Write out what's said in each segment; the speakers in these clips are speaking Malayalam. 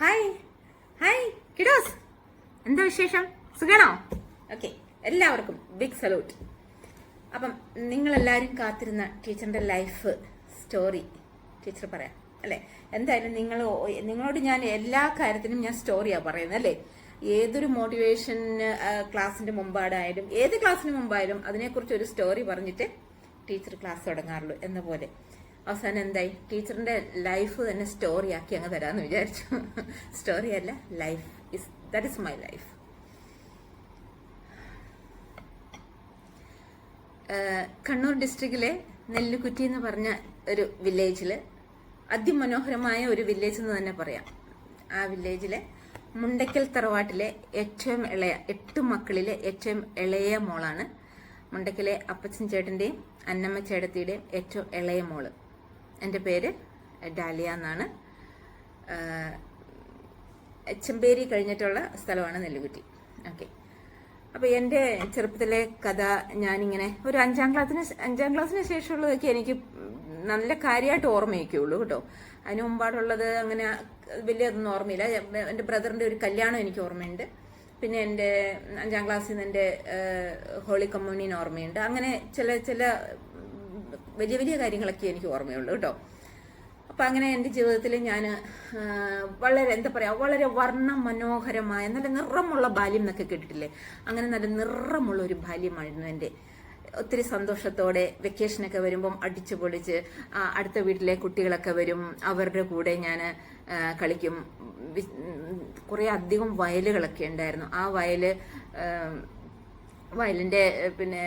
ഹായ് ഹായ് കിഡോസ്, എന്താ വിശേഷം? സുഖാണോ? ഓക്കെ, എല്ലാവർക്കും ബിഗ് സല്യൂട്ട്. അപ്പം നിങ്ങളെല്ലാവരും കാത്തിരുന്ന ടീച്ചറിന്റെ ലൈഫ് സ്റ്റോറി ടീച്ചർ പറയാം അല്ലേ? എന്തായാലും നിങ്ങളോട് ഞാൻ എല്ലാ കാര്യത്തിനും ഞാൻ സ്റ്റോറിയാണ് പറയുന്നത് അല്ലേ? ഏതൊരു മോട്ടിവേഷൻ ക്ലാസ്സിന്റെ മുമ്പാടായാലും ഏത് ക്ലാസ്സിന് മുമ്പായാലും അതിനെക്കുറിച്ച് ഒരു സ്റ്റോറി പറഞ്ഞിട്ട് ടീച്ചർ ക്ലാസ് തുടങ്ങാറുള്ളൂ എന്ന പോലെ അവസാനം എന്തായി, ടീച്ചറിന്റെ ലൈഫ് തന്നെ സ്റ്റോറി ആക്കി അങ്ങ് തരാമെന്ന് വിചാരിച്ചു. സ്റ്റോറി അല്ല, life that is my life. Kannur ഡിസ്ട്രിക്റ്റിലെ നെല്ലിക്കുറ്റി എന്ന് പറഞ്ഞ ഒരു വില്ലേജില്, അതിമനോഹരമായ ഒരു വില്ലേജ് എന്ന് തന്നെ പറയാം. ആ വില്ലേജിലെ മുണ്ടയ്ക്കൽ തറവാട്ടിലെ ഏറ്റവും ഇളയ 8 മക്കളിലെ ഏറ്റവും ഇളയ മോളാണ്. മുണ്ടയ്ക്കലെ അപ്പച്ചൻ ചേട്ടന്റെയും അന്നമ്മ ചേട്ടത്തിയുടെയും ഏറ്റവും ഇളയ മോള്. എൻ്റെ പേര് ഡാലിയ എന്നാണ്. ചെമ്പേരി കഴിഞ്ഞിട്ടുള്ള സ്ഥലമാണ് നെല്ലിക്കുറ്റി. ഓക്കെ, അപ്പൊ എൻ്റെ ചെറുപ്പത്തിലെ കഥ ഞാനിങ്ങനെ ഒരു 5ാം ക്ലാസ്സിന് ശേഷമുള്ളതൊക്കെ എനിക്ക് നല്ല കാര്യമായിട്ട് ഓർമ്മയൊക്കെയുള്ളൂ കേട്ടോ. അതിന് മുമ്പാടുള്ളത് അങ്ങനെ വലിയതൊന്നും ഓർമ്മയില്ല. എൻ്റെ ബ്രദറിന്റെ ഒരു കല്യാണം എനിക്ക് ഓർമ്മയുണ്ട്. പിന്നെ എൻ്റെ 5ാം ക്ലാസ്സിൽ നിന്ന് എൻ്റെ ഹോളി കമ്മ്യൂണിയൻ ഓർമ്മയുണ്ട്. അങ്ങനെ ചില വലിയ വലിയ കാര്യങ്ങളൊക്കെ എനിക്ക് ഓർമ്മയുള്ളൂ കേട്ടോ. അപ്പൊ അങ്ങനെ എൻ്റെ ജീവിതത്തിൽ ഞാൻ വളരെ എന്താ പറയാ, വളരെ വർണ്ണ മനോഹരമായ നല്ല നിറമുള്ള ബാല്യം എന്നൊക്കെ കേട്ടിട്ടില്ലേ? അങ്ങനെ നല്ല നിറമുള്ള ഒരു ബാല്യമായിരുന്നു എൻ്റെ. ഒത്തിരി സന്തോഷത്തോടെ വെക്കേഷനൊക്കെ വരുമ്പം അടിച്ചു പൊളിച്ച് അടുത്ത വീട്ടിലെ കുട്ടികളൊക്കെ വരും, അവരുടെ കൂടെ ഞാൻ കളിക്കും. കുറെ അധികം വയലുകളൊക്കെ ഉണ്ടായിരുന്നു. ആ വയലിന്റെ പിന്നെ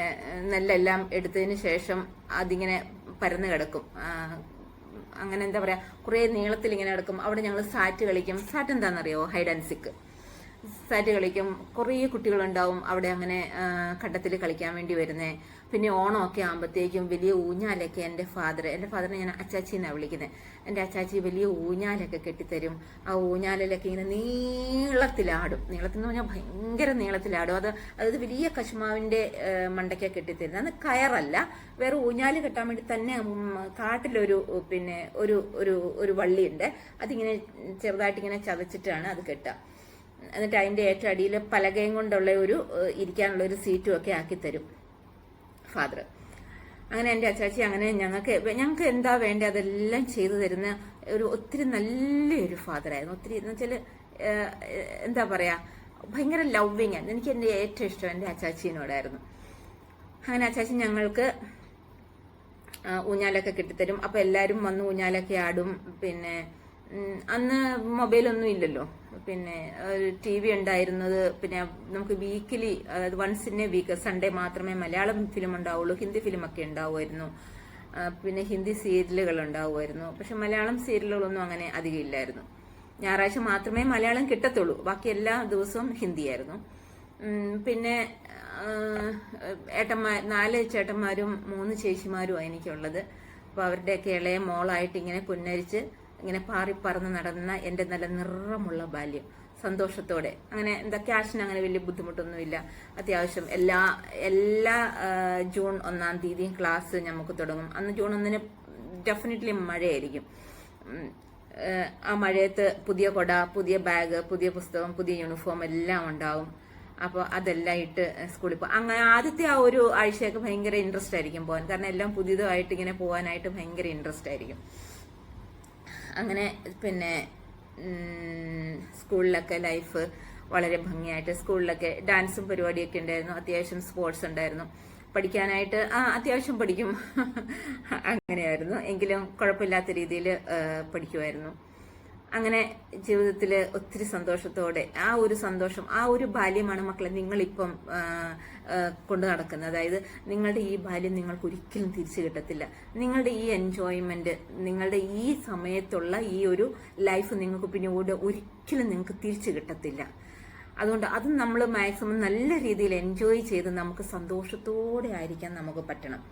നെല്ലെല്ലാം എടുത്തതിന് ശേഷം അതിങ്ങനെ പരന്ന് കിടക്കും. അങ്ങനെ എന്താ പറയാ, കുറെ നീളത്തിൽ ഇങ്ങനെ കിടക്കും. അവിടെ ഞങ്ങൾ സാറ്റ് കളിക്കും. സാറ്റ് എന്താണെന്നറിയോ? ഹൈഡ് ആൻഡ് സിക്ക്. സാറ്റ് കളിക്കും. കുറേ കുട്ടികളുണ്ടാവും അവിടെ അങ്ങനെ കണ്ടത്തിൽ കളിക്കാൻ വേണ്ടി വരുന്നേ. പിന്നെ ഓണമൊക്കെ ആകുമ്പോഴത്തേക്കും വലിയ ഊഞ്ഞാലൊക്കെ എൻ്റെ ഫാദറിനെ ഞാൻ അച്ചാച്ചി എന്നാണ് വിളിക്കുന്നത്. എൻ്റെ അച്ചാച്ചി വലിയ ഊഞ്ഞാലൊക്കെ കെട്ടിത്തരും. ആ ഊഞ്ഞാലിലൊക്കെ ഇങ്ങനെ നീളത്തിലാടും. നീളത്തിൽ എന്ന് പറഞ്ഞാൽ ഭയങ്കര നീളത്തിലാടും. അതായത് വലിയ കശുമാവിന്റെ മണ്ടയ്ക്ക കെട്ടിത്തരുന്നത്. അത് കയറല്ല, വേറെ ഊഞ്ഞാല് കെട്ടാൻ വേണ്ടി തന്നെ കാട്ടിലൊരു പിന്നെ ഒരു വള്ളിയുണ്ട്. അതിങ്ങനെ ചെറുതായിട്ട് ഇങ്ങനെ ചതച്ചിട്ടാണ് അത് കെട്ടുക. എന്നിട്ട് അതിന്റെ ഏറ്റവും അടിയിൽ പലകയും കൊണ്ടുള്ള ഇരിക്കാനുള്ള ഒരു സീറ്റും ഒക്കെ ആക്കി തരും ഫാദർ. അങ്ങനെ എൻ്റെ അച്ചാച്ചി അങ്ങനെ ഞങ്ങൾക്ക് എന്താ വേണ്ടത് അതെല്ലാം ചെയ്തു തരുന്ന ഒത്തിരി നല്ലൊരു ഫാദറായിരുന്നു. ഒത്തിരി എന്ന് വെച്ചാൽ എന്താ പറയാ, ഭയങ്കര ലവ്വിങ് ആണ്. എനിക്ക് എൻ്റെ ഏറ്റവും ഇഷ്ടം എൻ്റെ അച്ചാച്ചിനോടായിരുന്നു. അങ്ങനെ അച്ചാച്ചി ഞങ്ങൾക്ക് ഊഞ്ഞാലൊക്കെ കെട്ടിത്തരും. അപ്പൊ എല്ലാരും വന്ന് ഊഞ്ഞാലൊക്കെ ആടും. പിന്നെ അന്ന് മൊബൈലൊന്നും ഇല്ലല്ലോ. പിന്നെ TV ഉണ്ടായിരുന്നത് പിന്നെ നമുക്ക് വീക്കിലി, അതായത് once in a week, Sunday മാത്രമേ മലയാളം ഫിലിം ഉണ്ടാവുള്ളൂ. ഹിന്ദി ഫിലിമൊക്കെ ഉണ്ടാവുമായിരുന്നു. പിന്നെ ഹിന്ദി സീരിയലുകൾ ഉണ്ടാവുമായിരുന്നു. പക്ഷെ മലയാളം സീരിയലുകളൊന്നും അങ്ങനെ അധികം ഇല്ലായിരുന്നു. ഞായറാഴ്ച മാത്രമേ മലയാളം കിട്ടത്തുള്ളൂ. ബാക്കി എല്ലാ ദിവസവും ഹിന്ദിയായിരുന്നു. പിന്നെ 4 ചേട്ടന്മാരും 3 ചേച്ചിമാരും എനിക്കുള്ളത്. അപ്പൊ അവരുടെയൊക്കെ ഇളയ മോളായിട്ട് ഇങ്ങനെ പുന്നരിച്ച് ഇങ്ങനെ പാറിപ്പറന്ന് നടന്ന എൻ്റെ നല്ല നിറമുള്ള ബാല്യം, സന്തോഷത്തോടെ. അങ്ങനെ എന്താ ക്യാഷിന് അങ്ങനെ വലിയ ബുദ്ധിമുട്ടൊന്നുമില്ല. അത്യാവശ്യം എല്ലാ ജൂൺ 1-ാം തീയതിയും ക്ലാസ് നമുക്ക് തുടങ്ങും. അന്ന് ജൂൺ 1-ന് ഡെഫിനറ്റ്ലി മഴയായിരിക്കും. ആ മഴയത്ത് പുതിയ കൊട, പുതിയ ബാഗ്, പുതിയ പുസ്തകം, പുതിയ യൂണിഫോം എല്ലാം ഉണ്ടാവും. അപ്പോൾ അതെല്ലാം ഇട്ട് സ്കൂളിൽ പോകും. അങ്ങനെ ആദ്യത്തെ ആ ഒരു ആഴ്ചയൊക്കെ ഭയങ്കര ഇൻട്രസ്റ്റ് ആയിരിക്കും പോകാൻ. കാരണം എല്ലാം പുതിയതായിട്ട് ഇങ്ങനെ പോകാനായിട്ട് ഭയങ്കര ഇൻട്രസ്റ്റ് ആയിരിക്കും. അങ്ങനെ പിന്നെ സ്കൂളിലൊക്കെ ലൈഫ് വളരെ ഭംഗിയായിട്ട്, സ്കൂളിലൊക്കെ ഡാൻസും പരിപാടിയൊക്കെ ഉണ്ടായിരുന്നു. അത്യാവശ്യം സ്പോർട്സ് ഉണ്ടായിരുന്നു. പഠിക്കാനായിട്ട് അത്യാവശ്യം പഠിക്കും. അങ്ങനെയായിരുന്നു. എങ്കിലും കുഴപ്പമില്ലാത്ത രീതിയിൽ പഠിക്കുമായിരുന്നു. അങ്ങനെ ജീവിതത്തിൽ ഒത്തിരി സന്തോഷത്തോടെ ആ ഒരു സന്തോഷം, ആ ഒരു ബാല്യമാണ് മക്കളെ നിങ്ങളിപ്പം കൊണ്ടു നടക്കുന്നത്. അതായത് നിങ്ങളുടെ ഈ ബാല്യം നിങ്ങൾക്ക് ഒരിക്കലും തിരിച്ചു കിട്ടത്തില്ല. നിങ്ങളുടെ ഈ എൻജോയ്മെന്റ്, നിങ്ങളുടെ ഈ സമയത്തുള്ള ഈ ഒരു ലൈഫ് നിങ്ങൾക്ക് പിന്നീട് ഒരിക്കലും നിങ്ങൾക്ക് തിരിച്ചു കിട്ടത്തില്ല. അതുകൊണ്ട് അത് നമ്മൾ മാക്സിമം നല്ല രീതിയിൽ എൻജോയ് ചെയ്ത് നമുക്ക് സന്തോഷത്തോടെ ആയിരിക്കാൻ നമുക്ക് പറ്റണം.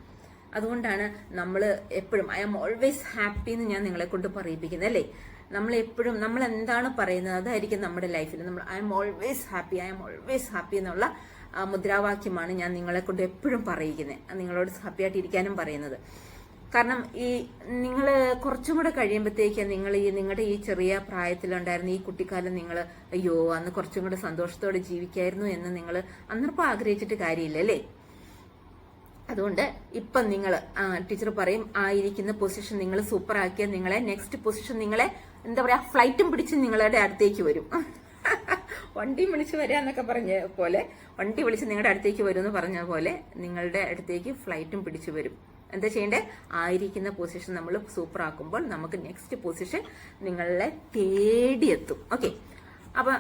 അതുകൊണ്ടാണ് നമ്മൾ എപ്പോഴും ഐ ആം ഓൾവേസ് ഹാപ്പി എന്ന് ഞാൻ നിങ്ങളെ കൊണ്ട് പറയിപ്പിക്കുന്നത് അല്ലേ? നമ്മൾ എന്താണ് പറയുന്നത് അതായിരിക്കും നമ്മുടെ ലൈഫിൽ. നമ്മൾ ഐ ആം ഓൾവേസ് ഹാപ്പി എന്നുള്ള മുദ്രാവാക്യമാണ് ഞാൻ നിങ്ങളെ കൊണ്ട് എപ്പോഴും പറയിക്കുന്നത്. നിങ്ങളോട് ഹാപ്പി ആയിട്ട് ഇരിക്കാനും പറയുന്നത്. കാരണം ഈ നിങ്ങൾ കുറച്ചും കൂടെ കഴിയുമ്പോഴത്തേക്ക് നിങ്ങൾ നിങ്ങളുടെ ഈ ചെറിയ പ്രായത്തിലുണ്ടായിരുന്ന ഈ കുട്ടിക്കാലം നിങ്ങൾ അയ്യോ അന്ന് കുറച്ചും കൂടെ സന്തോഷത്തോടെ ജീവിക്കായിരുന്നു എന്ന് നിങ്ങൾ അന്നപ്പം ആഗ്രഹിച്ചിട്ട് കാര്യമില്ല അല്ലേ. അതുകൊണ്ട് ഇപ്പം നിങ്ങൾ ടീച്ചർ പറയും ആയിരിക്കുന്ന പൊസിഷൻ നിങ്ങൾ സൂപ്പർ ആക്കിയ നിങ്ങളെ നെക്സ്റ്റ് പൊസിഷൻ നിങ്ങളെ എന്താ പറയാ ഫ്ലൈറ്റും പിടിച്ച് നിങ്ങളുടെ അടുത്തേക്ക് വരും. വണ്ടി വിളിച്ച് വരിക എന്നൊക്കെ പറഞ്ഞ പോലെ വണ്ടി വിളിച്ച് നിങ്ങളുടെ അടുത്തേക്ക് വരും എന്ന് പറഞ്ഞ പോലെ നിങ്ങളുടെ അടുത്തേക്ക് ഫ്ലൈറ്റും പിടിച്ചു വരും. എന്താ ചെയ്യേണ്ടേ? ആയിരിക്കുന്ന പൊസിഷൻ നമ്മൾ സൂപ്പർ ആക്കുമ്പോൾ നമുക്ക് നെക്സ്റ്റ് പൊസിഷൻ നിങ്ങളെ തേടിയെത്തും. ഓക്കെ. അപ്പൊ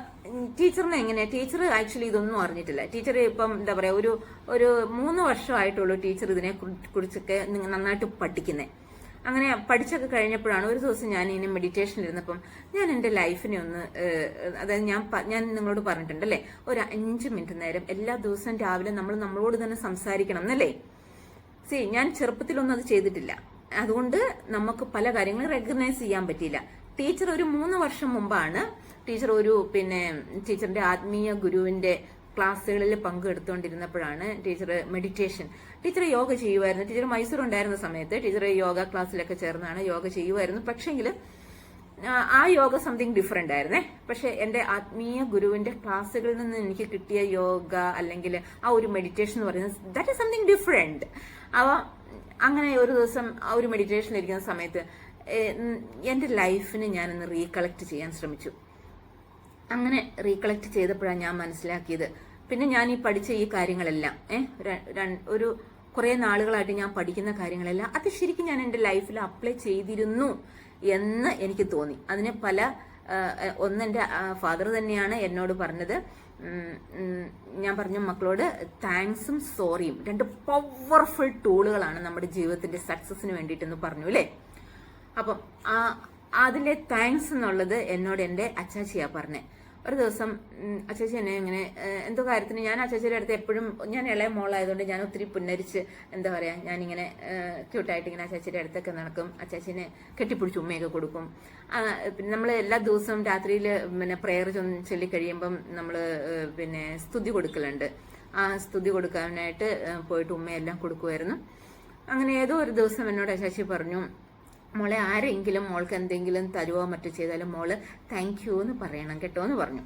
ടീച്ചറിന് എങ്ങനെയാ? ടീച്ചർ ആക്ച്വലി ഇതൊന്നും അറിഞ്ഞിട്ടില്ല. ടീച്ചർ ഇപ്പം എന്താ പറയാ ഒരു 3 വർഷമായിട്ടുള്ളൂ ടീച്ചർ ഇതിനെ കുറിച്ചൊക്കെ നന്നായിട്ട് പഠിക്കുന്നേ. അങ്ങനെ പഠിച്ചൊക്കെ കഴിഞ്ഞപ്പോഴാണ് ഒരു ദിവസം ഞാൻ ഇങ്ങനെ മെഡിറ്റേഷനിൽ ഇരുന്നപ്പം ഞാൻ എൻ്റെ ലൈഫിനെ ഒന്ന് അതായത് ഞാൻ നിങ്ങളോട് പറഞ്ഞിട്ടുണ്ട് അല്ലേ, ഒരു 5 മിനിറ്റ് നേരം എല്ലാ ദിവസവും രാവിലെ നമ്മൾ നമ്മളോട് തന്നെ സംസാരിക്കണം എന്നല്ലേ. ഞാൻ ചെറുപ്പത്തിലൊന്നും അത് ചെയ്തിട്ടില്ല. അതുകൊണ്ട് നമുക്ക് പല കാര്യങ്ങളും റെക്കഗ്നൈസ് ചെയ്യാൻ പറ്റിയില്ല. ടീച്ചർ ഒരു 3 വർഷം മുമ്പാണ് ടീച്ചർ ടീച്ചറിന്റെ ആത്മീയ ഗുരുവിന്റെ ക്ലാസ്സുകളിൽ പങ്കെടുത്തുകൊണ്ടിരുന്നപ്പോഴാണ് ടീച്ചർ യോഗ ചെയ്യുമായിരുന്നു. ടീച്ചർ മൈസൂർ ഉണ്ടായിരുന്ന സമയത്ത് ടീച്ചർ യോഗ ക്ലാസ്സിലൊക്കെ ചേർന്നാണ് യോഗ ചെയ്യുമായിരുന്നു. പക്ഷെങ്കിൽ ആ യോഗ സംതിങ് ഡിഫറെന്റ് ആയിരുന്നേ. പക്ഷെ എന്റെ ആത്മീയ ഗുരുവിന്റെ ക്ലാസ്സുകളിൽ നിന്ന് എനിക്ക് കിട്ടിയ യോഗ അല്ലെങ്കിൽ ആ ഒരു മെഡിറ്റേഷൻ എന്ന് പറയുന്നത് ദാറ്റ് ഈസ് സംതിങ് ഡിഫറെന്റ്. അങ്ങനെ ഒരു ദിവസം ആ ഒരു മെഡിറ്റേഷനിൽ ഇരിക്കുന്ന സമയത്ത് എന്റെ ലൈഫിനെ ഞാനൊന്ന് റീകളക്ട് ചെയ്യാൻ ശ്രമിച്ചു. അങ്ങനെ റീകളക്ട് ചെയ്തപ്പോഴാണ് ഞാൻ മനസ്സിലാക്കിയത്, പിന്നെ ഞാൻ ഈ പഠിച്ച ഈ കാര്യങ്ങളെല്ലാം ഒരു കുറെ നാളുകളായിട്ട് ഞാൻ പഠിക്കുന്ന കാര്യങ്ങളെല്ലാം അത് ശരിക്കും ഞാൻ എൻ്റെ ലൈഫിൽ അപ്ലൈ ചെയ്തിരുന്നു എന്ന് എനിക്ക് തോന്നി. അതിന് ഒന്നെൻ്റെ ഫാദർ തന്നെയാണ് എന്നോട് പറഞ്ഞത്. ഞാൻ പറഞ്ഞു മക്കളോട് താങ്ക്സും സോറിയും 2 പവർഫുൾ ടൂളുകളാണ് നമ്മുടെ ജീവിതത്തിന്റെ സക്സസിന് വേണ്ടിയിട്ടെന്ന് പറഞ്ഞു അല്ലേ. അപ്പം അതിലെ താങ്ക്സ് എന്നുള്ളത് എന്നോട് എൻ്റെ അച്ചാച്ചിയാ പറഞ്ഞേ. ഒരു ദിവസം അച്ചാച്ചി എന്നെ ഇങ്ങനെ എന്തോ കാര്യത്തിന് ഞാൻ അച്ചാച്ചിയുടെ അടുത്ത് എപ്പോഴും ഞാൻ ഇളയ മോളായതുകൊണ്ട് ഞാൻ ഒത്തിരി പുന്നരിച്ച് എന്താ പറയാ ഞാനിങ്ങനെ ക്യൂട്ടായിട്ട് ഇങ്ങനെ അച്ചാച്ചിയുടെ അടുത്തൊക്കെ നടക്കും. അച്ചാച്ചിനെ കെട്ടിപ്പിടിച്ച് ഉമ്മയൊക്കെ കൊടുക്കും. പിന്നെ നമ്മൾ എല്ലാ ദിവസവും രാത്രിയിൽ പ്രെയർ ചൊല്ലിക്കഴിയുമ്പം നമ്മൾ സ്തുതി കൊടുക്കലുണ്ട്. ആ സ്തുതി കൊടുക്കാനായിട്ട് പോയിട്ട് ഉമ്മയെല്ലാം കൊടുക്കുമായിരുന്നു. അങ്ങനെ ഏതോ ഒരു ദിവസം എന്നോട് അച്ചാച്ചി പറഞ്ഞു, മോളെ ആരെങ്കിലും മോൾക്ക് എന്തെങ്കിലും തരുവോ മറ്റോ ചെയ്താലും മോള് താങ്ക് യു എന്ന് പറയണം കേട്ടോ എന്ന് പറഞ്ഞു.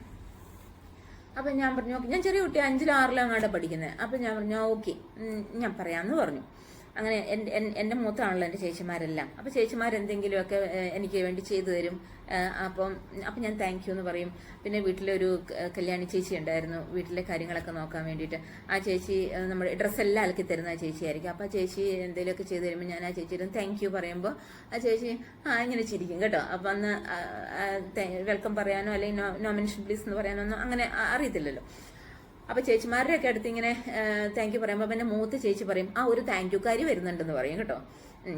അപ്പൊ ഞാൻ പറഞ്ഞു ഓക്കെ. ഞാൻ ചെറിയ കുട്ടി 5-ലും 6-ലും അങ്ങാണ്ട് പഠിക്കുന്നത്. അപ്പൊ ഞാൻ പറഞ്ഞു ഓക്കെ ഞാൻ പറയാമെന്ന് പറഞ്ഞു. അങ്ങനെ എൻ്റെ മൂത്താണല്ലോ എൻ്റെ ചേച്ചിമാരെല്ലാം. അപ്പൊ ചേച്ചിമാരെന്തെങ്കിലുമൊക്കെ എനിക്ക് വേണ്ടി ചെയ്തു തരും. അപ്പം ഞാൻ താങ്ക് യു എന്ന് പറയും. പിന്നെ വീട്ടിലൊരു കല്യാണി ചേച്ചി ഉണ്ടായിരുന്നു വീട്ടിലെ കാര്യങ്ങളൊക്കെ നോക്കാൻ വേണ്ടിയിട്ട്. ആ ചേച്ചി നമ്മുടെ ഡ്രസ്സെല്ലാം അലക്കി തരുന്ന ആ ചേച്ചിയായിരിക്കും. അപ്പൊ ആ ചേച്ചി എന്തെങ്കിലുമൊക്കെ ചെയ്തു തരുമ്പോൾ ഞാൻ ആ ചേച്ചിയുടെ താങ്ക് യു പറയുമ്പോൾ ആ ചേച്ചി ഇങ്ങനെ ചിരിക്കും കേട്ടോ. അപ്പൊ അന്ന് വെൽക്കം പറയാനോ അല്ലെങ്കിൽ നോമിനേഷൻ പ്ലീസ് എന്ന് പറയാനോ ഒന്നും അങ്ങനെ അറിയത്തില്ലല്ലോ. അപ്പൊ ചേച്ചിമാരുടെയൊക്കെ അടുത്ത് ഇങ്ങനെ താങ്ക് യു പറയുമ്പോൾ പിന്നെ മൂത്ത ചേച്ചി പറയും ഒരു താങ്ക് യു കാരി വരുന്നുണ്ടെന്ന് പറയും കേട്ടോ.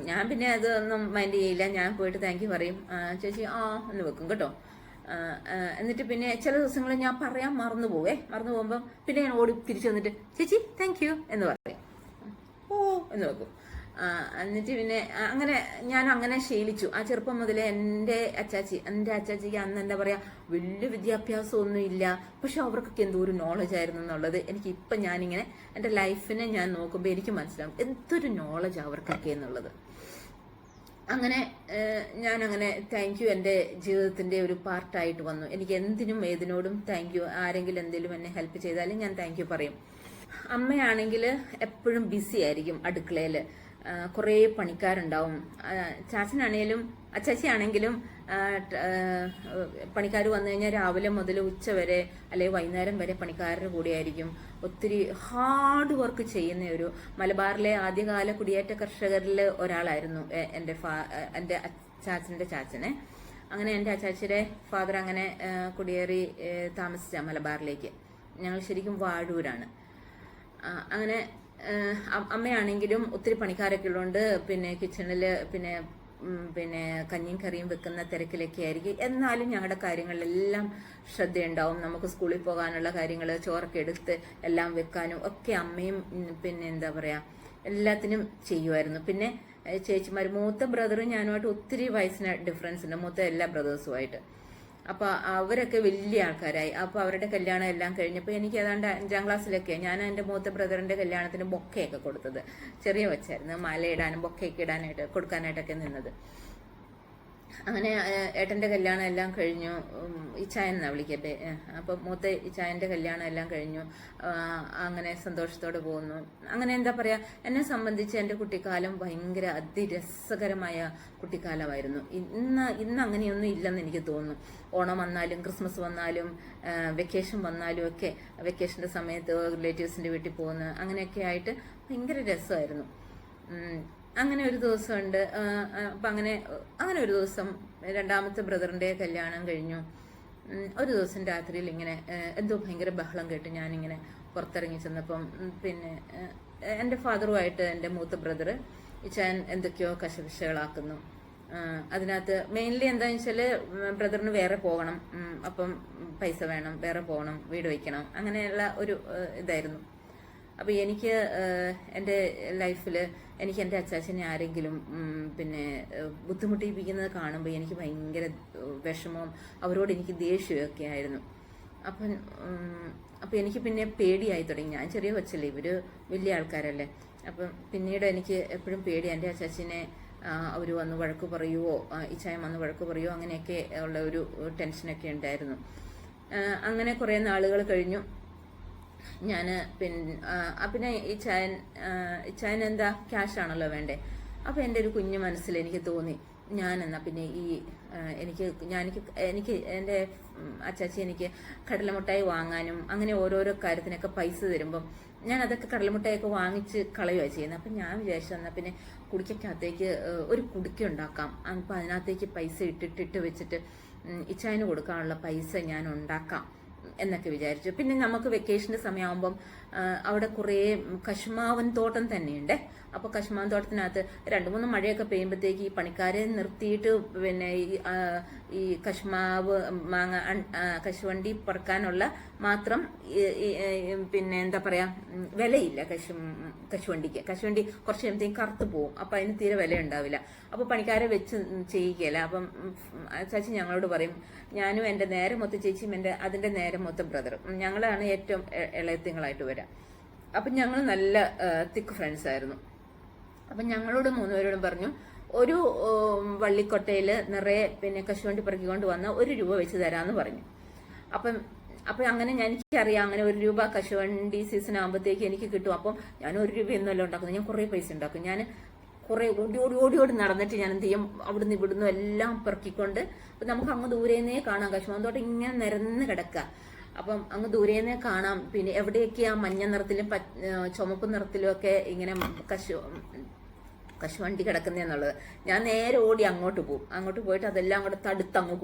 ഞാൻ പിന്നെ അതൊന്നും മൈൻഡ് ചെയ്യില്ല. ഞാൻ പോയിട്ട് താങ്ക് യു പറയും. ചേച്ചി എന്ന് വെക്കും കേട്ടോ. എന്നിട്ട് പിന്നെ ചില ദിവസങ്ങളിൽ ഞാൻ പറയാൻ മറന്നു പോകുമ്പോൾ പിന്നെ ഞാൻ ഓടി തിരിച്ചു വന്നിട്ട് ചേച്ചി താങ്ക് യു എന്ന് പറയും. എന്ന് വെക്കും. എന്നിട്ട് പിന്നെ ഞാൻ അങ്ങനെ ശീലിച്ചു. ആ ചെറുപ്പം മുതലേ എൻ്റെ അച്ചാച്ചിക്ക് അന്ന് എന്താ പറയാ വലിയ വിദ്യാഭ്യാസം ഒന്നും ഇല്ല. പക്ഷെ അവർക്കൊക്കെ എന്തോ ഒരു നോളജ് ആയിരുന്നു എന്നുള്ളത് എനിക്ക് ഇപ്പം ഞാനിങ്ങനെ എൻ്റെ ലൈഫിനെ ഞാൻ നോക്കുമ്പോൾ എനിക്ക് മനസ്സിലാവും എന്തൊരു നോളജ് അവർക്കൊക്കെ എന്നുള്ളത്. അങ്ങനെ ഞാനങ്ങനെ താങ്ക് യു എൻ്റെ ജീവിതത്തിന്റെ ഒരു പാർട്ടായിട്ട് വന്നു. എനിക്ക് എന്തിനും ഏതിനോടും താങ്ക് യു. ആരെങ്കിലും എന്തെങ്കിലും എന്നെ ഹെൽപ്പ് ചെയ്താലും ഞാൻ താങ്ക് യു പറയും. അമ്മയാണെങ്കിൽ എപ്പോഴും ബിസി ആയിരിക്കും അടുക്കളയിൽ. കുറേ പണിക്കാരുണ്ടാവും. ചാച്ചനാണേലും അച്ചാച്ചിയാണെങ്കിലും പണിക്കാർ വന്നു കഴിഞ്ഞാൽ രാവിലെ മുതൽ ഉച്ച വരെ അല്ലെങ്കിൽ വൈകുന്നേരം വരെ പണിക്കാരുടെ കൂടെയായിരിക്കും. ഒത്തിരി ഹാർഡ് വർക്ക് ചെയ്യുന്ന ഒരു മലബാറിലെ ആദ്യകാല കുടിയേറ്റ കർഷകരിൽ ഒരാളായിരുന്നു എൻ്റെ ചാച്ചൻ്റെ ചാച്ചനെ. അങ്ങനെ എൻ്റെ അച്ചാച്ചിയുടെ ഫാദർ അങ്ങനെ കുടിയേറി താമസിച്ച മലബാറിലേക്ക്. ഞങ്ങൾ ശരിക്കും വാഴൂരാണ്. അങ്ങനെ അമ്മയാണെങ്കിലും ഒത്തിരി പണിക്കാരൊക്കെ ഉള്ളതുകൊണ്ട് പിന്നെ കിച്ചണിൽ പിന്നെ കഞ്ഞിയും കറിയും വെക്കുന്ന തിരക്കിലൊക്കെ ആയിരിക്കും. എന്നാലും ഞങ്ങളുടെ കാര്യങ്ങളിലെല്ലാം ശ്രദ്ധയുണ്ടാവും. നമുക്ക് സ്കൂളിൽ പോകാനുള്ള കാര്യങ്ങൾ ചോറൊക്കെ എടുത്ത് എല്ലാം വെക്കാനും ഒക്കെ അമ്മയും പിന്നെ എന്താ പറയാ എല്ലാത്തിനും ചെയ്യുമായിരുന്നു. പിന്നെ ചേച്ചിമാർ മൂത്ത ബ്രദറും ഞാനുമായിട്ട് ഒത്തിരി വയസ്സിന് ഡിഫറൻസ് ഉണ്ട്. മൂത്ത എല്ലാ ബ്രദേഴ്സുമായിട്ട്. അപ്പൊ അവരൊക്കെ വലിയ ആൾക്കാരായി. അപ്പൊ അവരുടെ കല്യാണം എല്ലാം കഴിഞ്ഞപ്പോൾ എനിക്ക് ഏതാണ്ട് 5ാം ക്ലാസ്സിലൊക്കെ ഞാൻ എൻ്റെ മൂത്ത ബ്രദറിന്റെ കല്യാണത്തിന് ബൊക്കയൊക്കെ കൊടുത്തത്. ചെറിയ വച്ചായിരുന്നു, മാല ഇടാനും ബൊക്കയൊക്കെ ഇടാനായിട്ട് കൊടുക്കാനായിട്ടൊക്കെ നിന്നത്. അങ്ങനെ ഏട്ടൻ്റെ കല്യാണം എല്ലാം കഴിഞ്ഞു. ഇച്ചായൻ എന്നാ വിളിക്കട്ടെ. അപ്പം മൂത്ത ഇച്ചായൻ്റെ കല്യാണം എല്ലാം കഴിഞ്ഞു. അങ്ങനെ സന്തോഷത്തോടെ പോകുന്നു. അങ്ങനെ എന്താ പറയാ, എന്നെ സംബന്ധിച്ച് എൻ്റെ കുട്ടിക്കാലം ഭയങ്കര അതിരസകരമായ കുട്ടിക്കാലമായിരുന്നു. ഇന്ന് അങ്ങനെയൊന്നും ഇല്ലെന്ന് എനിക്ക് തോന്നുന്നു. ഓണം വന്നാലും ക്രിസ്മസ് വന്നാലും വെക്കേഷൻ വന്നാലും ഒക്കെ വെക്കേഷൻ്റെ സമയത്ത് റിലേറ്റീവ്സിൻ്റെ വീട്ടിൽ പോകുന്നു. അങ്ങനെയൊക്കെ ആയിട്ട് ഭയങ്കര രസമായിരുന്നു. അങ്ങനെ ഒരു ദിവസമുണ്ട്. അപ്പം അങ്ങനെ ഒരു ദിവസം രണ്ടാമത്തെ ബ്രദറിൻ്റെ കല്യാണം കഴിഞ്ഞു. ഒരു ദിവസം രാത്രിയിൽ ഇങ്ങനെ എന്തോ ഭയങ്കര ബഹളം കേട്ട് ഞാനിങ്ങനെ പുറത്തിറങ്ങി ചെന്നപ്പം പിന്നെ എൻ്റെ ഫാദറുമായിട്ട് എൻ്റെ മൂത്ത ബ്രദർ ഇച്ചാൻ എന്തൊക്കെയോ കശപിശകളാക്കുന്നു. അതിനകത്ത് മെയിൻലി എന്താണെന്ന് വെച്ചാൽ ബ്രദറിന് വേറെ പോകണം, അപ്പം പൈസ വേണം, വേറെ പോകണം, വീട് വയ്ക്കണം, അങ്ങനെയുള്ള ഒരു ഇതായിരുന്നു. അപ്പോൾ എനിക്ക് എൻ്റെ ലൈഫിൽ എനിക്ക് എൻ്റെ അച്ചാച്ചനെ ആരെങ്കിലും പിന്നെ ബുദ്ധിമുട്ടിപ്പിക്കുന്നത് കാണുമ്പോൾ എനിക്ക് ഭയങ്കര വിഷമവും അവരോട് എനിക്ക് ദേഷ്യമൊക്കെ ആയിരുന്നു. അപ്പം എനിക്ക് പിന്നെ പേടിയായി തുടങ്ങി. ഞാൻ ചെറിയ കൊച്ചല്ലേ, ഇവർ വലിയ ആൾക്കാരല്ലേ. അപ്പം പിന്നീട് എനിക്ക് എപ്പോഴും പേടി, എൻ്റെ അച്ചാച്ചനെ അവർ വന്ന് വഴക്ക് പറയുമോ, ഇച്ചായം വന്ന് വഴക്ക് പറയുമോ, അങ്ങനെയൊക്കെ ഉള്ള ഒരു ടെൻഷനൊക്കെ ഉണ്ടായിരുന്നു. അങ്ങനെ കുറേ നാളുകൾ കഴിഞ്ഞു. ഞാൻ പിന്നെ ഇച്ചായൻ എന്താ ക്യാഷാണല്ലോ വേണ്ടേ. അപ്പോൾ എൻ്റെ ഒരു കുഞ്ഞു മനസ്സിൽ എനിക്ക് തോന്നി, ഞാനെന്നാ പിന്നെ എനിക്ക് എൻ്റെ അച്ചാച്ചി എനിക്ക് കടലമുട്ടായി വാങ്ങാനും അങ്ങനെ ഓരോരോ കാര്യത്തിനൊക്കെ പൈസ തരുമ്പം ഞാൻ അതൊക്കെ കടലമുട്ടായൊക്കെ വാങ്ങിച്ച് കളയുകയാണ് ചെയ്യുന്നത്. അപ്പം ഞാൻ വിചാരിച്ചു എന്നാൽ പിന്നെ കുടിക്കകത്തേക്ക് ഒരു കുടുക്ക ഉണ്ടാക്കാം. അപ്പം അതിനകത്തേക്ക് പൈസ ഇട്ടിട്ട് വെച്ചിട്ട് ഇച്ചായന് കൊടുക്കാനുള്ള പൈസ ഞാൻ ഉണ്ടാക്കാം എന്നൊക്കെ വിചാരിച്ചു. പിന്നെ നമുക്ക് വെക്കേഷൻ്റെ സമയമാകുമ്പം അവിടെ കുറേ കശുമാവൻ തോട്ടം തന്നെയുണ്ട്. അപ്പോൾ കശുമാവൻ തോട്ടത്തിനകത്ത് 2-3 മഴയൊക്കെ പെയ്യുമ്പോഴത്തേക്ക് ഈ പണിക്കാരെ നിർത്തിയിട്ട് പിന്നെ ഈ കശുമാവ് മാങ്ങ കശുവണ്ടി പറക്കാനുള്ള മാത്രം പിന്നെ എന്താ പറയാ വിലയില്ല കശുവണ്ടിക്ക്. കശുവണ്ടി കുറച്ച് കഴിയുമ്പോഴത്തേക്കും കറുത്ത് പോവും. അപ്പം അതിന് തീരെ വില ഉണ്ടാവില്ല. അപ്പോൾ പണിക്കാരെ വെച്ച് ചെയ്യിക്കുകയില്ല. അപ്പം ചാച്ചി ഞങ്ങളോട് പറയും, ഞാനും എൻ്റെ നേരെ മൊത്ത ചേച്ചിയും അതിൻ്റെ നേരെ മൊത്ത ബ്രദറും ഞങ്ങളാണ് ഏറ്റവും ഇളയത്തിങ്ങളായിട്ട് വരാം. അപ്പം ഞങ്ങൾ നല്ല തിക്ക് ഫ്രണ്ട്സ് ആയിരുന്നു. അപ്പം ഞങ്ങളോട് 3 പേരോടും പറഞ്ഞു, ഒരു വള്ളിക്കൊട്ടയിൽ നിറയെ പിന്നെ കശുവണ്ടി പെറുക്കിക്കൊണ്ട് വന്ന് 1 രൂപ വെച്ച് തരാമെന്ന് പറഞ്ഞു. അപ്പം അങ്ങനെ എനിക്കറിയാം, അങ്ങനെ 1 രൂപ കശുവണ്ടി സീസൺ ആകുമ്പോഴത്തേക്ക് എനിക്ക് കിട്ടും. അപ്പം ഞാൻ 1 രൂപയൊന്നുമല്ല ഉണ്ടാക്കുന്നത്, ഞാൻ കുറേ പൈസ ഉണ്ടാക്കും. ഞാൻ കുറേ ഓടി നടന്നിട്ട് ഞാൻ എന്ത് ചെയ്യും, അവിടുന്ന് ഇവിടുന്ന് എല്ലാം പെറുക്കിക്കൊണ്ട്, അപ്പം നമുക്ക് അങ്ങ് ദൂരേന്നേ കാണാം കശുമാവൻ തോട്ടം ഇങ്ങനെ നിരന്ന് കിടക്കുക. അപ്പം അങ്ങ് ദൂരേന്നേ കാണാം. പിന്നെ എവിടെയൊക്കെ ആ മഞ്ഞ നിറത്തിലും ചുമപ്പ് നിറത്തിലും ഒക്കെ ഇങ്ങനെ കശുവണ്ടി കിടക്കുന്നതെന്നുള്ളത്. ഞാൻ നേരെ ഓടി അങ്ങോട്ട് പോകും. അങ്ങോട്ട് പോയിട്ട് അതെല്ലാം കൂടെ തടുത്തങ്ങ്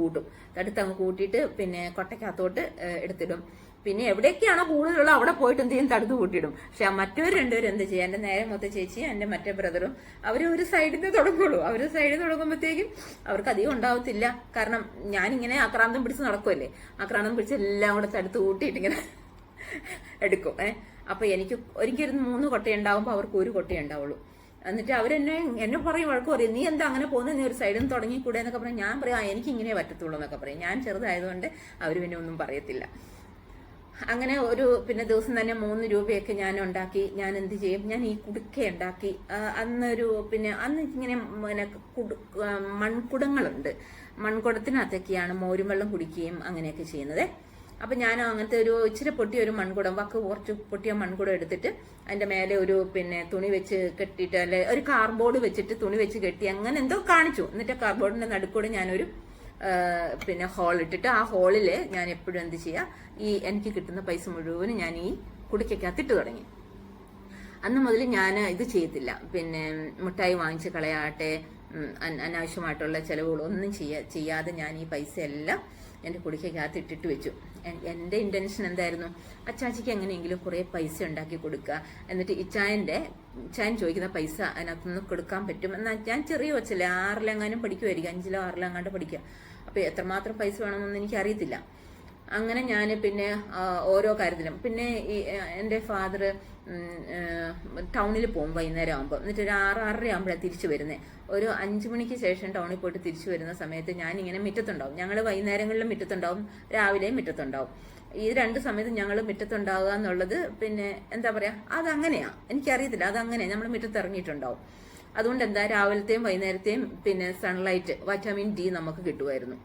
കൂട്ടിയിട്ട് പിന്നെ കൊട്ടയ്ക്കകത്തോട്ട് എടുത്തിടും. പിന്നെ എവിടെയൊക്കെയാണോ കൂടുതലുള്ള അവിടെ പോയിട്ട് എന്ത് ചെയ്യും, തടുത്ത് കൂട്ടിയിടും. പക്ഷെ മറ്റവർ 2 പേരും എന്ത് ചെയ്യും, എൻ്റെ നേരെ മൊത്ത ചേച്ചി എൻ്റെ മറ്റേ ബ്രദറും അവർ ഒരു സൈഡിൽ നിന്ന് തുടങ്ങുള്ളൂ. അവർ സൈഡിൽ തുടങ്ങുമ്പോഴത്തേക്കും അവർക്ക് അധികം ഉണ്ടാവത്തില്ല. കാരണം ഞാനിങ്ങനെ ആക്രാന്തം പിടിച്ച് നടക്കുമല്ലേ, ആക്രാന്തം പിടിച്ച് എല്ലാം കൂടെ തടുത്ത് കൂട്ടിയിട്ട് ഇങ്ങനെ എടുക്കും. അപ്പൊ ഒരിക്കൽ 3 കൊട്ടയുണ്ടാവുമ്പോൾ അവർക്ക് 1 കൊട്ടയുണ്ടാവുള്ളൂ. എന്നിട്ട് എന്നെ പറയും, വഴക്ക് പറയും, നീ എന്താ അങ്ങനെ പോകുന്നത്, നീ ഒരു സൈഡിൽ നിന്ന് തുടങ്ങിക്കൂടെ എന്നൊക്കെ പറയും. ഞാൻ പറയും, എനിക്ക് ഇങ്ങനെ പറ്റത്തുള്ളൂ എന്നൊക്കെ പറയും. ഞാൻ ചെറുതായതുകൊണ്ട് അവർ പിന്നെ ഒന്നും പറയത്തില്ല. അങ്ങനെ പിന്നെ ദിവസം തന്നെ 3 രൂപയൊക്കെ ഞാൻ ഉണ്ടാക്കി. ഞാൻ എന്ത് ചെയ്യും, ഞാൻ ഈ കുടുക്ക ഉണ്ടാക്കി. അന്ന് ഇങ്ങനെ മൺകുടങ്ങളുണ്ട്. മൺകുടത്തിനകത്തൊക്കെയാണ് മോരും വെള്ളം കുടിക്കുകയും അങ്ങനെയൊക്കെ ചെയ്യുന്നത്. അപ്പൊ ഞാൻ അങ്ങനത്തെ ഒരു ഇച്ചിരി പൊട്ടിയ ഒരു മൺകുടം, കുറച്ച് പൊട്ടിയ മൺകുടം എടുത്തിട്ട് അതിന്റെ മേലെ ഒരു പിന്നെ തുണി വെച്ച് കെട്ടിയിട്ട്, അല്ലെ ഒരു കാർഡ്ബോർഡ് വെച്ചിട്ട് തുണി വെച്ച് കെട്ടി അങ്ങനെ എന്തോ കാണിച്ചു. എന്നിട്ട് കാർഡ്ബോർഡിന്റെ നടുക്കൂടെ ഞാനൊരു പിന്നെ ഹോൾ ഇട്ടിട്ട് ആ ഹോളിൽ ഞാൻ എപ്പോഴും എന്ത് ചെയ്യാം, എനിക്ക് കിട്ടുന്ന പൈസ മുഴുവനും ഞാൻ ഈ കുടിക്കകത്തിട്ട് തുടങ്ങി. അന്ന് മുതൽ ഞാൻ ഇത് ചെയ്യത്തില്ല. പിന്നെ മിഠായി വാങ്ങിച്ച് കളയാട്ടെ, അനാവശ്യമായിട്ടുള്ള ചിലവുകളൊന്നും ചെയ്യാതെ ഞാൻ ഈ പൈസ എല്ലാം എൻ്റെ കുടിക്കകത്ത് ഇട്ടിട്ട് വെച്ചു. എൻ്റെ ഇൻറ്റൻഷൻ എന്തായിരുന്നു, അച്ചാച്ചിക്ക് എങ്ങനെയെങ്കിലും കുറേ പൈസ ഉണ്ടാക്കി കൊടുക്കുക, എന്നിട്ട് ഇച്ചായൻ ചോദിക്കുന്ന പൈസ അതിനകത്തുനിന്ന് കൊടുക്കാൻ പറ്റും. എന്നാൽ ഞാൻ ചെറിയ വെച്ചല്ലേ, 6-ലെങ്ങാനും പഠിക്കുമായിരിക്കും, 5-ലോ 6-ലോ എങ്ങാണ്ട് പഠിക്കുക. അപ്പോൾ എത്രമാത്രം പൈസ വേണമെന്നൊന്നും എനിക്കറിയത്തില്ല. അങ്ങനെ ഞാൻ പിന്നെ ഓരോ കാര്യത്തിലും പിന്നെ ഈ എൻ്റെ ഫാദർ ടൗണിൽ പോകും വൈകുന്നേരം ആകുമ്പോൾ, എന്നിട്ട് ഒരു 6-6:30 ആകുമ്പോഴാണ് തിരിച്ചു വരുന്നത്. ഒരു 5 മണിക്ക് ശേഷം ടൗണിൽ പോയിട്ട് തിരിച്ചു വരുന്ന സമയത്ത് ഞാനിങ്ങനെ മുറ്റത്തുണ്ടാവും. ഞങ്ങൾ വൈകുന്നേരങ്ങളിലും മുറ്റത്തുണ്ടാവും, രാവിലെയും മുറ്റത്തുണ്ടാവും. ഈ 2 സമയത്ത് ഞങ്ങൾ മുറ്റത്തുണ്ടാവുക എന്നുള്ളത് പിന്നെ എന്താ പറയാ, അതങ്ങനെയാണ്, എനിക്കറിയത്തില്ല, അതങ്ങനെ നമ്മൾ മുറ്റത്ത് ഇറങ്ങിയിട്ടുണ്ടാവും. അതുകൊണ്ട് എന്താ രാവിലത്തെയും വൈകുന്നേരത്തെയും പിന്നെ സൺലൈറ്റ് വൈറ്റമിൻ ഡി നമുക്ക് കിട്ടുമായിരുന്നു.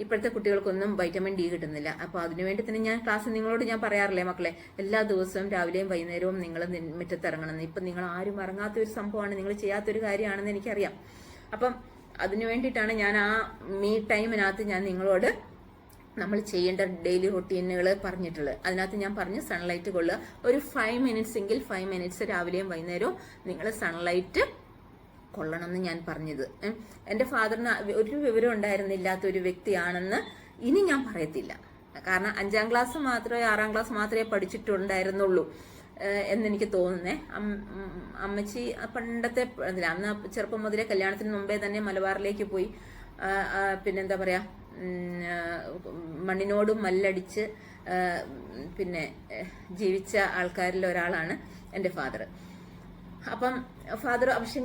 ഇപ്പോഴത്തെ കുട്ടികൾക്കൊന്നും വൈറ്റമിൻ ഡി കിട്ടുന്നില്ല. അപ്പോൾ അതിനുവേണ്ടി തന്നെ ഞാൻ ക്ലാസ് നിങ്ങളോട് ഞാൻ പറയാറില്ലേ മക്കളെ, എല്ലാ ദിവസവും രാവിലെയും വൈകുന്നേരവും നിങ്ങൾ മുറ്റത്തിറങ്ങണമെന്ന്. ഇപ്പം നിങ്ങൾ ആരും ഇറങ്ങാത്തൊരു സംഭവമാണ്, നിങ്ങൾ ചെയ്യാത്തൊരു കാര്യമാണെന്ന് എനിക്കറിയാം. അപ്പം അതിനു വേണ്ടിയിട്ടാണ് ഞാൻ ആ ടൈമിനകത്ത് ഞാൻ നിങ്ങളോട് നമ്മൾ ചെയ്യേണ്ട ഡെയിലി റൊട്ടീനുകൾ പറഞ്ഞിട്ടുള്ളത്. അതിനകത്ത് ഞാൻ പറഞ്ഞു സൺലൈറ്റ് കൊള്ളുക. ഒരു 5 മിനിറ്റ്സ് എങ്കിൽ 5 മിനിറ്റ്സ് രാവിലെയും വൈകുന്നേരവും നിങ്ങൾ സൺലൈറ്റ് കൊള്ളണം എന്ന് ഞാൻ പറഞ്ഞത്. എൻ്റെ ഫാദറിന് ഒരു വിവരം ഉണ്ടായിരുന്നില്ലാത്ത ഒരു വ്യക്തിയാണെന്ന് ഇനി ഞാൻ പറയത്തില്ല. കാരണം 5ാം ക്ലാസ് മാത്രമേ 6ാം ക്ലാസ് മാത്രമേ പഠിച്ചിട്ടുണ്ടായിരുന്നുള്ളൂ എന്നെനിക്ക് തോന്നുന്നേ. അമ്മച്ചി പണ്ടത്തെ അന്ന് ചെറുപ്പം മുതലേ കല്യാണത്തിന് മുമ്പേ തന്നെ മലബാറിലേക്ക് പോയി പിന്നെന്താ പറയാ മണ്ണിനോട് മല്ലടിച്ച് പിന്നെ ജീവിച്ച ആൾക്കാരിൽ ഒരാളാണ് എൻ്റെ ഫാദർ. അപ്പം ഫാദർ പക്ഷെ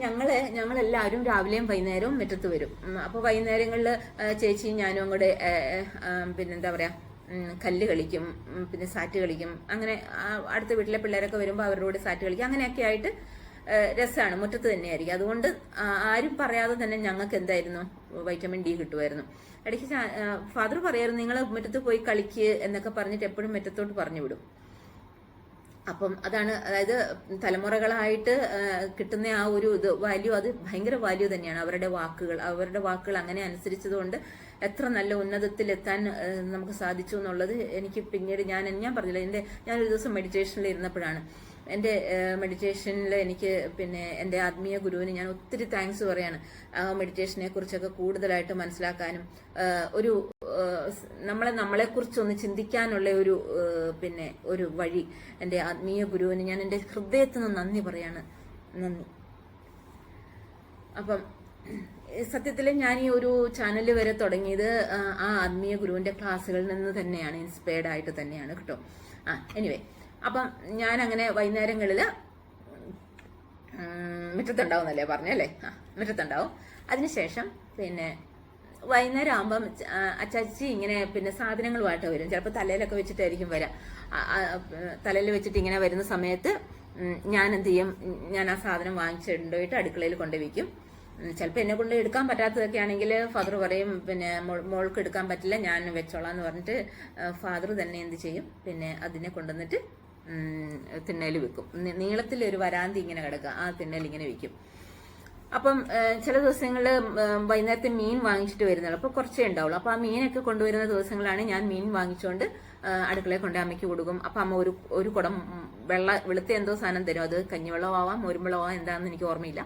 ഞങ്ങളെല്ലാവരും രാവിലെയും വൈകുന്നേരവും മുറ്റത്ത് വരും. അപ്പോൾ വൈകുന്നേരങ്ങളിൽ ചേച്ചിയും ഞാനും കൂടെ പിന്നെന്താ പറയാ കല്ല് കളിക്കും, പിന്നെ സാറ്റ് കളിക്കും. അങ്ങനെ അടുത്ത വീട്ടിലെ പിള്ളേരൊക്കെ വരുമ്പോൾ അവരുടെ കൂടെ സാറ്റ് കളിക്കും. അങ്ങനെയൊക്കെ ആയിട്ട് രസമാണ്, മുറ്റത്ത് തന്നെയായിരിക്കും. അതുകൊണ്ട് ആരും പറയാതെ തന്നെ ഞങ്ങൾക്ക് എന്തായിരുന്നു വൈറ്റമിൻ ഡി കിട്ടുമായിരുന്നു. ഇടയ്ക്ക് ഫാദർ പറയായിരുന്നു നിങ്ങൾ മുറ്റത്ത് പോയി കളിക്ക് എന്നൊക്കെ പറഞ്ഞിട്ട് എപ്പോഴും മുറ്റത്തോട്ട് പറഞ്ഞു വിടും. അപ്പം അതാണ്, അതായത് തലമുറകളായിട്ട് കിട്ടുന്ന ആ ഒരു വാല്യൂ, അത് ഭയങ്കര വാല്യൂ തന്നെയാണ്. അവരുടെ വാക്കുകൾ അങ്ങനെ അനുസരിച്ചതുകൊണ്ട് എത്ര നല്ല ഉന്നതത്തിലെത്താൻ നമുക്ക് സാധിച്ചു എന്നുള്ളത് എനിക്ക് പിന്നീട് ഞാൻ പറഞ്ഞില്ല. ഞാനൊരു ദിവസം മെഡിറ്റേഷനിൽ ഇരുന്നപ്പോഴാണ് എൻ്റെ മെഡിറ്റേഷനിൽ എനിക്ക് പിന്നെ എൻ്റെ ആത്മീയ ഗുരുവിന് ഞാൻ ഒത്തിരി താങ്ക്സ് പറയാണ്. ആ മെഡിറ്റേഷനെ കുറിച്ചൊക്കെ കൂടുതലായിട്ട് മനസ്സിലാക്കാനും ഒരു നമ്മളെക്കുറിച്ചൊന്ന് ചിന്തിക്കാനുള്ള പിന്നെ ഒരു വഴി എൻ്റെ ആത്മീയ ഗുരുവിന് ഞാൻ എൻ്റെ ഹൃദയത്തിൽ നിന്ന് നന്ദി പറയാണ്. നന്ദി. അപ്പം സത്യത്തിൽ ഞാൻ ഈ ഒരു ചാനൽ വരെ തുടങ്ങിയത് ആ ആത്മീയ ഗുരുവിൻ്റെ ക്ലാസ്സുകളിൽ നിന്ന് തന്നെയാണ്, ഇൻസ്പയർഡ് ആയിട്ട് തന്നെയാണ് കേട്ടോ. എനിവേ, അപ്പം ഞാൻ അങ്ങനെ വൈകുന്നേരങ്ങളിൽ മുറ്റത്തുണ്ടാവുന്നല്ലേ പറഞ്ഞല്ലേ, മുറ്റത്തുണ്ടാവും. അതിനുശേഷം പിന്നെ വൈകുന്നേരം ആകുമ്പം അച്ചാച്ചി ഇങ്ങനെ പിന്നെ സാധനങ്ങളുമായിട്ട് വരും. ചിലപ്പോൾ തലയിലൊക്കെ വെച്ചിട്ടായിരിക്കും വരാം. തലയിൽ വെച്ചിട്ട് ഇങ്ങനെ വരുന്ന സമയത്ത് ഞാൻ എന്ത് ചെയ്യും, ഞാൻ ആ സാധനം വാങ്ങിച്ചിട്ടുപോയിട്ട് അടുക്കളയിൽ കൊണ്ടുവയ്ക്കും. ചിലപ്പോൾ എന്നെ കൊണ്ട് എടുക്കാൻ പറ്റാത്തതൊക്കെ ആണെങ്കിൽ ഫാദർ പറയും പിന്നെ മോൾക്ക് എടുക്കാൻ പറ്റില്ല, ഞാൻ വെച്ചോളാം എന്ന് പറഞ്ഞിട്ട് ഫാദർ തന്നെ എന്ത് ചെയ്യും, പിന്നെ അതിനെ കൊണ്ടുവന്നിട്ട് തിണ്ണയിൽ വെക്കും. നീളത്തിലൊരു വരാന്തി ഇങ്ങനെ കിടക്കുക, ആ തിണ്ണയിൽ ഇങ്ങനെ വെക്കും. അപ്പം ചില ദിവസങ്ങളിൽ വൈകുന്നേരത്തെ മീൻ വാങ്ങിച്ചിട്ട് വരുന്നുള്ളൂ, അപ്പോൾ കുറച്ചേ ഉണ്ടാവുള്ളൂ. അപ്പോൾ ആ മീനൊക്കെ കൊണ്ടുവരുന്ന ദിവസങ്ങളാണ് ഞാൻ മീൻ വാങ്ങിച്ചുകൊണ്ട് അടുക്കളയിൽ കൊണ്ട് അമ്മയ്ക്ക് കൊടുക്കും. അപ്പം അമ്മ ഒരു കുടം വെളുത്ത എന്തോ സാധനം തരും. അത് കഞ്ഞിവെള്ളമാവാം മോരുവെള്ളമാവാം എന്താണെന്ന് എനിക്ക് ഓർമ്മയില്ല.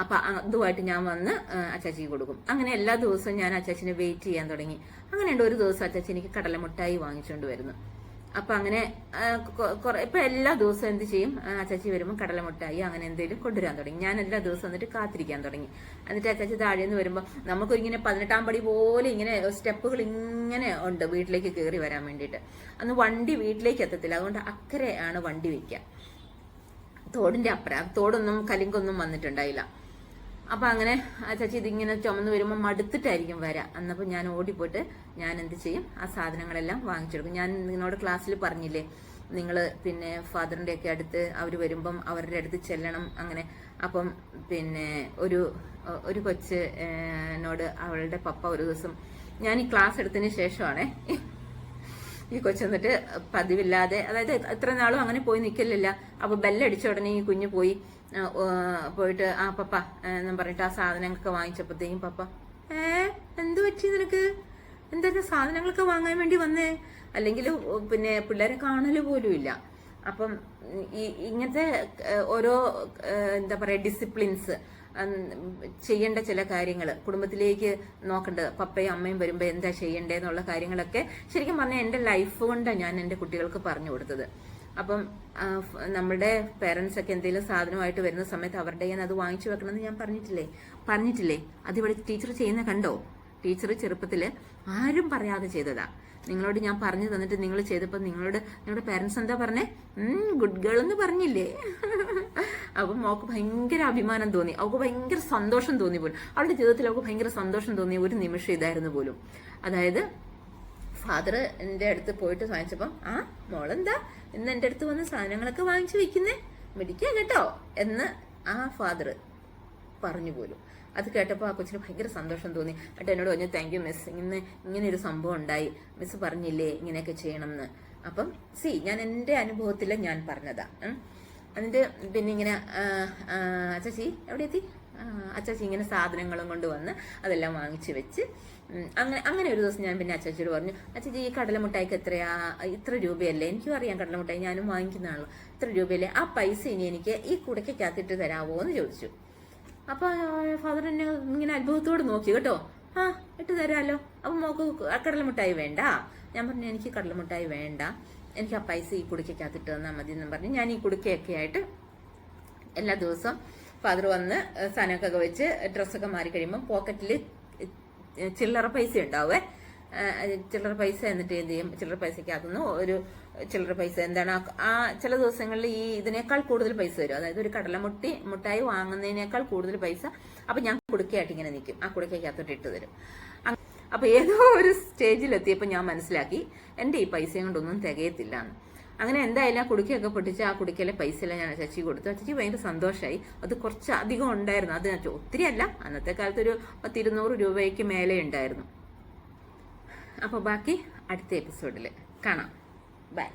അപ്പം അതുമായിട്ട് ഞാൻ വന്ന് അച്ചാച്ചിക്ക് കൊടുക്കും. അങ്ങനെ എല്ലാ ദിവസവും ഞാൻ അച്ചാച്ചിനെ വെയിറ്റ് ചെയ്യാൻ തുടങ്ങി. അങ്ങനെയുണ്ട് ഒരു ദിവസം അച്ചാച്ചി എനിക്ക് കടലമുട്ടായി വാങ്ങിച്ചുകൊണ്ട് വരുന്നു. അപ്പം അങ്ങനെ ഇപ്പം എല്ലാ ദിവസവും എന്ത് ചെയ്യും, അച്ചാച്ചി വരുമ്പോൾ കടലമുട്ടായി അങ്ങനെ എന്തെങ്കിലും കൊണ്ടുവരാൻ തുടങ്ങി. ഞാൻ എല്ലാ ദിവസവും എന്നിട്ട് കാത്തിരിക്കാൻ തുടങ്ങി. എന്നിട്ട് അച്ചാച്ചി താഴെ നിന്ന് വരുമ്പോൾ നമുക്കിങ്ങനെ 18ാം പടി പോലെ ഇങ്ങനെ സ്റ്റെപ്പുകൾ ഇങ്ങനെ ഉണ്ട് വീട്ടിലേക്ക് കയറി വരാൻ വേണ്ടിയിട്ട്. അന്ന് വണ്ടി വീട്ടിലേക്ക് എത്തത്തില്ല, അതുകൊണ്ട് അക്കരെയാണ് വണ്ടി വയ്ക്കുക. തോടിന്റെ അപ്പുറം, തോടൊന്നും കലിങ്കൊന്നും വന്നിട്ടുണ്ടായില്ല. അപ്പം അങ്ങനെ ചേച്ചി ഇതിങ്ങനെ ചുമന്ന് വരുമ്പോൾ മടുത്തിട്ടായിരിക്കും വരാം. അന്നപ്പോൾ ഞാൻ ഓടിപ്പോയിട്ട് ഞാൻ എന്ത് ചെയ്യും, ആ സാധനങ്ങളെല്ലാം വാങ്ങിച്ചെടുക്കും. ഞാൻ നിങ്ങളോട് ക്ലാസ്സിൽ പറഞ്ഞില്ലേ, നിങ്ങൾ പിന്നെ ഫാദറിൻ്റെ ഒക്കെ അടുത്ത് അവർ വരുമ്പം അവരുടെ അടുത്ത് ചെല്ലണം അങ്ങനെ. അപ്പം പിന്നെ ഒരു കൊച്ച് എന്നോട് അവളുടെ പപ്പ ഒരു ദിവസം, ഞാൻ ഈ ക്ലാസ് എടുത്തതിന് ശേഷമാണേ ഈ കൊച്ചെന്നിട്ട് പതിവില്ലാതെ, അതായത് എത്ര നാളും അങ്ങനെ പോയി നിൽക്കലില്ല. അപ്പോൾ ബെല്ലടിച്ച ഉടനെ ഈ കുഞ്ഞ് പോയിട്ട് ആ പപ്പ എന്നും പറഞ്ഞിട്ട് ആ സാധനങ്ങളൊക്കെ വാങ്ങിച്ചപ്പോഴത്തേക്കും പപ്പ എന്ത് പറ്റി നിനക്ക്, എന്താ സാധനങ്ങളൊക്കെ വാങ്ങാൻ വേണ്ടി വന്നേ, അല്ലെങ്കിൽ പിന്നെ പിള്ളേരെ കാണല് പോലും ഇല്ല. അപ്പം ഇങ്ങനത്തെ ഓരോ എന്താ പറയുക ഡിസിപ്ലിൻസ്, ചെയ്യേണ്ട ചില കാര്യങ്ങൾ കുടുംബത്തിലേക്ക് നോക്കേണ്ടത്, പപ്പയും അമ്മയും വരുമ്പോൾ എന്താ ചെയ്യേണ്ടതെന്നുള്ള കാര്യങ്ങളൊക്കെ ശരിക്കും പറഞ്ഞാൽ എൻ്റെ ലൈഫ് കൊണ്ടാണ് ഞാൻ എൻ്റെ കുട്ടികൾക്ക് പറഞ്ഞു കൊടുത്തത്. അപ്പം നമ്മുടെ പേരൻസ് ഒക്കെ എന്തെങ്കിലും സാധനമായിട്ട് വരുന്ന സമയത്ത് അവരുടെ കയ്യിൽ അത് വാങ്ങിച്ചു വെക്കണമെന്ന് ഞാൻ പറഞ്ഞിട്ടില്ലേ. അതിവിടെ ടീച്ചർ ചെയ്യുന്ന കണ്ടോ, ടീച്ചർ ചെറുപ്പത്തിൽ ആരും പറയാതെ ചെയ്തതാ. നിങ്ങളോട് ഞാൻ പറഞ്ഞു തന്നിട്ട് നിങ്ങൾ ചെയ്തപ്പോൾ നിങ്ങളുടെ പാരൻസ് എന്താ പറഞ്ഞേ? ഗുഡ് ഗേൾ എന്ന് പറഞ്ഞില്ലേ? അപ്പം മോക്ക് ഭയങ്കര അഭിമാനം തോന്നി, അവൾക്ക് ഭയങ്കര സന്തോഷം തോന്നി പോലും. അവളുടെ ജീവിതത്തിൽ അവൾക്ക് ഭയങ്കര സന്തോഷം തോന്നിയ ഒരു നിമിഷം ഇതായിരുന്നു പോലും. അതായത് ഫാദർ എൻ്റെ അടുത്ത് പോയിട്ട് വാങ്ങിച്ചപ്പം, മോളെന്താ ഇന്ന് എൻ്റെ അടുത്ത് വന്ന് സാധനങ്ങളൊക്കെ വാങ്ങിച്ചു വെക്കുന്നേ, മിടിക്കുക കേട്ടോ എന്ന് ആ ഫാദർ പറഞ്ഞു പോലും. അത് കേട്ടപ്പോൾ ആ കൊച്ചിന് ഭയങ്കര സന്തോഷം തോന്നി. എന്നിട്ട് എന്നോട് പറഞ്ഞു, താങ്ക് യു മിസ്, ഇങ്ങനെ ഒരു സംഭവം ഉണ്ടായി, മിസ് പറഞ്ഞില്ലേ ഇങ്ങനെയൊക്കെ ചെയ്യണം എന്ന്. അപ്പം ഞാൻ എൻ്റെ അനുഭവത്തിൽ ഞാൻ പറഞ്ഞതാ. എന്നിട്ട് പിന്നെ ഇങ്ങനെ അച്ചാച്ചി എവിടെ എത്തി, അച്ചാച്ചി ഇങ്ങനെ സാധനങ്ങളും കൊണ്ട് വന്ന് അതെല്ലാം വാങ്ങിച്ചു വെച്ച് അങ്ങനെ ഒരു ദിവസം ഞാൻ പിന്നെ അച്ചാച്ചിയോട് പറഞ്ഞു, അച്ചാച്ചി ഈ കടലമുട്ടായിക്ക് എത്രയാ, ഇത്ര രൂപയല്ലേ, എനിക്കും അറിയാം കടലമുട്ടായി, ഞാനും വാങ്ങിക്കുന്നതാണല്ലോ, ഇത്ര രൂപയല്ലേ, ആ പൈസ ഇനി എനിക്ക് ഈ കുടയ്ക്കകത്തിട്ട് തരാമോ എന്ന് ചോദിച്ചു. അപ്പൊ ഫാദർ എന്നെ ഇങ്ങനെ അത്ഭുതത്തോട് നോക്കി കേട്ടോ. ഇട്ട് തരാമല്ലോ, അപ്പൊ മോക്ക് കടലമുട്ടായി വേണ്ട. ഞാൻ പറഞ്ഞു, എനിക്ക് കടലമുട്ടായി വേണ്ട, എനിക്ക് ആ പൈസ ഈ കുടുക്കകത്തിട്ട് തന്നാൽ മതി എന്നും പറഞ്ഞു ഞാൻ ഈ കുടുക്കയൊക്കെ ആയിട്ട് എല്ലാ ദിവസവും ഫാദർ വന്ന് സാധനമൊക്കെ വെച്ച് ഡ്രസ്സൊക്കെ മാറി കഴിയുമ്പോൾ പോക്കറ്റിൽ ചില്ലറ പൈസ ഉണ്ടാവേ. ചില്ലറ പൈസ എന്നിട്ട് എന്ത് ചെയ്യും, ചില്ലറ പൈസക്കകത്തുനിന്ന് ഒരു ചില്ലറ പൈസ എന്താണ് ചില ദിവസങ്ങളിൽ ഈ ഇതിനേക്കാൾ കൂടുതൽ പൈസ വരും. അതായത് ഒരു മുട്ടായി വാങ്ങുന്നതിനേക്കാൾ കൂടുതൽ പൈസ. അപ്പൊ ഞാൻ കുടുക്കയായിട്ട് ഇങ്ങനെ നിൽക്കും, ആ കുടുക്കകത്തോട്ട് ഇട്ട് തരും. അപ്പൊ ഏതോ ഒരു സ്റ്റേജിലെത്തിയപ്പോൾ ഞാൻ മനസ്സിലാക്കി എൻ്റെ ഈ പൈസയും കൊണ്ടൊന്നും തികയത്തില്ല എന്ന്. അങ്ങനെ എന്തായാലും ആ കുടുക്കയൊക്കെ പൊട്ടിച്ച് ആ കുടുക്കയിലെ പൈസയെല്ലാം ഞാൻ അച്ചച്ചി കൊടുത്തു. അച്ചച്ചി ഭയങ്കര സന്തോഷമായി. അത് കുറച്ച് അധികം ഉണ്ടായിരുന്നു, അത് ഒത്തിരി അല്ല, അന്നത്തെ കാലത്ത് ഒരു 200 രൂപയ്ക്ക് മേലെ ഉണ്ടായിരുന്നു. അപ്പോൾ ബാക്കി അടുത്ത എപ്പിസോഡിൽ കാണാം. ബൈ.